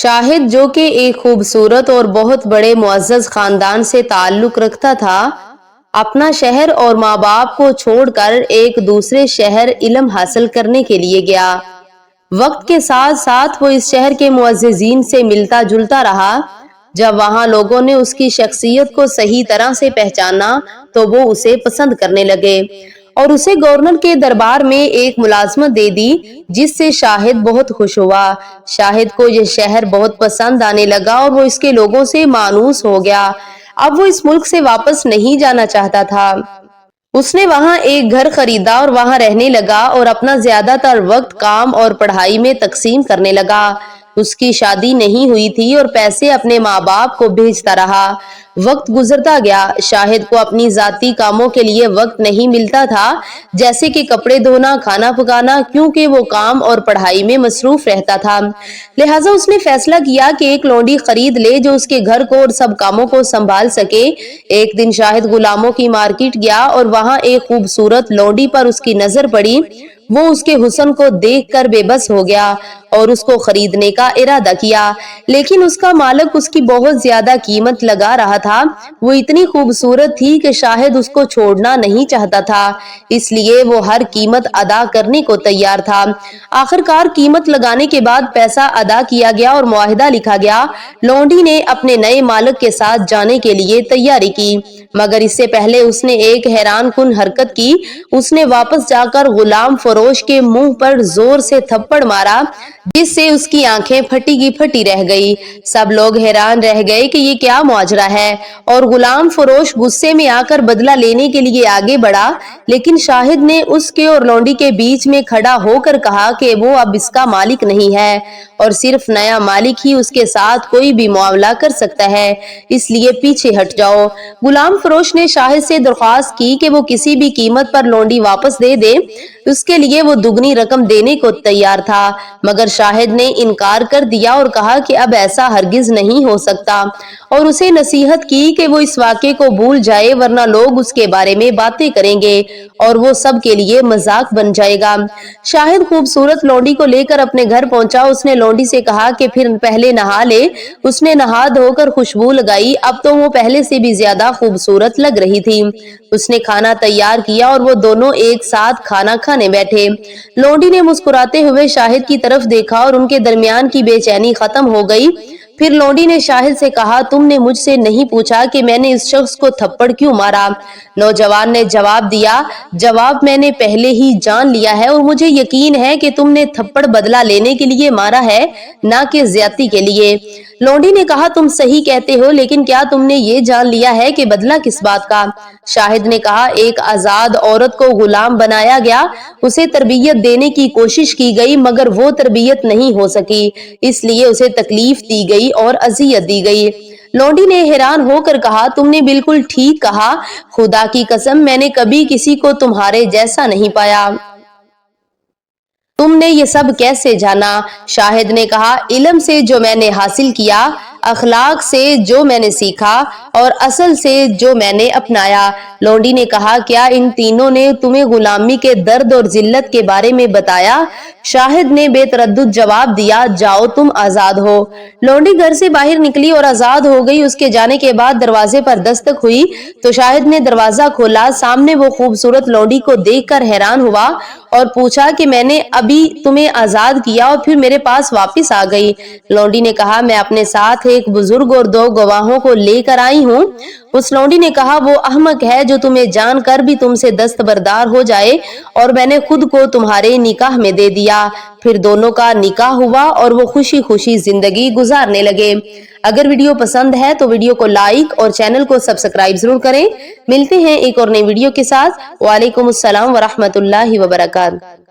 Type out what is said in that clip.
شاہد جو کہ ایک خوبصورت اور بہت بڑے معزز خاندان سے تعلق رکھتا تھا، اپنا شہر اور ماں باپ کو چھوڑ کر ایک دوسرے شہر علم حاصل کرنے کے لیے گیا۔ وقت کے ساتھ ساتھ وہ اس شہر کے معززین سے ملتا جلتا رہا۔ جب وہاں لوگوں نے اس کی شخصیت کو صحیح طرح سے پہچانا تو وہ اسے پسند کرنے لگے اور اسے گورنر کے دربار میں ایک ملازمت دے دی، جس سے شاہد بہت خوش ہوا۔ شاہد کو یہ شہر بہت پسند آنے لگا اور وہ اس کے لوگوں سے مانوس ہو گیا۔ اب وہ اس ملک سے واپس نہیں جانا چاہتا تھا۔ اس نے وہاں ایک گھر خریدا اور وہاں رہنے لگا اور اپنا زیادہ تر وقت کام اور پڑھائی میں تقسیم کرنے لگا۔ اس کی شادی نہیں ہوئی تھی اور پیسے اپنے ماں باپ کو بھیجتا رہا۔ وقت گزرتا گیا، شاہد کو اپنی ذاتی کاموں کے لیے وقت نہیں ملتا تھا، جیسے کہ کپڑے دھونا، کھانا پکانا، کیونکہ وہ کام اور پڑھائی میں مصروف رہتا تھا۔ لہٰذا اس نے فیصلہ کیا کہ ایک لونڈی خرید لے جو اس کے گھر کو اور سب کاموں کو سنبھال سکے۔ ایک دن شاہد غلاموں کی مارکیٹ گیا اور وہاں ایک خوبصورت لونڈی پر اس کی نظر پڑی۔ وہ اس کے حسن کو دیکھ کر بے بس ہو گیا اور اس کو خریدنے کا ارادہ کیا، لیکن اس کا مالک اس کی بہت زیادہ قیمت لگا رہا تھا۔ وہ اتنی خوبصورت تھی کہ شاہد اس کو چھوڑنا نہیں چاہتا تھا، اس لیے وہ ہر قیمت ادا کرنے کو تیار تھا۔ آخرکار قیمت لگانے کے بعد پیسہ ادا کیا گیا اور معاہدہ لکھا گیا۔ لونڈی نے اپنے نئے مالک کے ساتھ جانے کے لیے تیاری کی، مگر اس سے پہلے اس نے ایک حیران کن حرکت کی۔ اس نے واپس جا کر غلام فروش کے منہ پر زور سے تھپڑ مارا، جس سے اس کی آنکھیں پھٹی کی پھٹی رہ گئی۔ سب لوگ حیران رہ گئے کہ یہ کیا ماجرا ہے، اور غلام فروش غصے میں آ کر بدلہ لینے کے لیے آگے بڑھا، لیکن شاہد نے اس کے اور لونڈی کے بیچ میں کھڑا ہو کر کہا کہ وہ اب اس کا مالک نہیں ہے اور صرف نیا مالک ہی اس کے ساتھ کوئی بھی معاملہ کر سکتا ہے، اس لیے پیچھے ہٹ جاؤ۔ غلام فروش نے شاہد سے درخواست کی کہ وہ کسی بھی قیمت پر لونڈی واپس دے دے۔ اس کے لیے وہ دگنی رقم دینے کو تیار تھا، مگر شاہد نے انکار کر دیا اور کہا کہ اب ایسا ہرگز نہیں ہو سکتا، اور اسے نصیحت کی کہ وہ اس واقعے کو بھول جائے، ورنہ لوگ اس کے بارے میں باتیں کریں گے اور وہ سب کے لیے مذاق بن جائے گا۔ شاہد خوبصورت لونڈی کو لے کر اپنے گھر پہنچا۔ اس نے لونڈی سے کہا کہ پھر پہلے نہا لے۔ اس نے نہا دھو کر خوشبو لگائی، اب تو وہ پہلے سے بھی زیادہ خوبصورت لگ رہی تھی۔ اس نے کھانا تیار کیا اور وہ دونوں ایک ساتھ کھانا کھانے بیٹھے۔ لونڈی نے مسکراتے ہوئے شاہد کی طرف دیکھا اور ان کے درمیان کی بے چینی ختم ہو گئی۔ پھر لونڈی نے شاہد سے کہا، تم نے مجھ سے نہیں پوچھا کہ میں نے اس شخص کو تھپڑ کیوں مارا؟ نوجوان نے جواب دیا، جواب میں نے پہلے ہی جان لیا ہے اور مجھے یقین ہے کہ تم نے تھپڑ بدلہ لینے کے لیے مارا ہے، نہ کہ زیادتی کے لیے۔ لونڈی نے کہا، تم صحیح کہتے ہو، لیکن کیا تم نے یہ جان لیا ہے کہ بدلہ کس بات کا؟ شاہد نے کہا، ایک آزاد عورت کو غلام بنایا گیا، اسے تربیت دینے کی کوشش کی گئی، مگر وہ تربیت نہیں ہو سکی، اس لیے اسے تکلیف دی گئی اور اذیت دی گئی۔ لونڈی نے حیران ہو کر کہا، تم نے بالکل ٹھیک کہا، خدا کی قسم میں نے کبھی کسی کو تمہارے جیسا نہیں پایا۔ تم نے یہ سب کیسے جانا؟ شاہد نے کہا، علم سے جو میں نے حاصل کیا، اخلاق سے جو میں نے سیکھا، اور اصل سے جو میں نے اپنایا۔ لونڈی نے کہا، کیا ان تینوں نے تمہیں غلامی کے درد اور ذلت کے بارے میں بتایا؟ شاہد نے بے تردد جواب دیا، جاؤ تم آزاد ہو۔ لونڈی گھر سے باہر نکلی اور آزاد ہو گئی۔ اس کے جانے کے بعد دروازے پر دستک ہوئی تو شاہد نے دروازہ کھولا۔ سامنے وہ خوبصورت لونڈی کو دیکھ کر حیران ہوا اور پوچھا کہ میں نے ابھی تمہیں آزاد کیا اور پھر میرے پاس واپس آ گئی۔ لونڈی نے کہا، میں اپنے ساتھ ایک بزرگ اور 2 گواہوں کو لے کر آئی ہوں۔ اس لونڈی نے کہا، وہ احمق ہے جو تمہیں جان کر بھی تم سے دستبردار ہو جائے، اور میں نے خود کو تمہارے نکاح میں دے دیا۔ پھر دونوں کا نکاح ہوا اور وہ خوشی خوشی زندگی گزارنے لگے۔ اگر ویڈیو پسند ہے تو ویڈیو کو لائک اور چینل کو سبسکرائب ضرور کریں۔ ملتے ہیں ایک اور نئی ویڈیو کے ساتھ۔ وعلیکم السلام ورحمۃ اللہ وبرکاتہ۔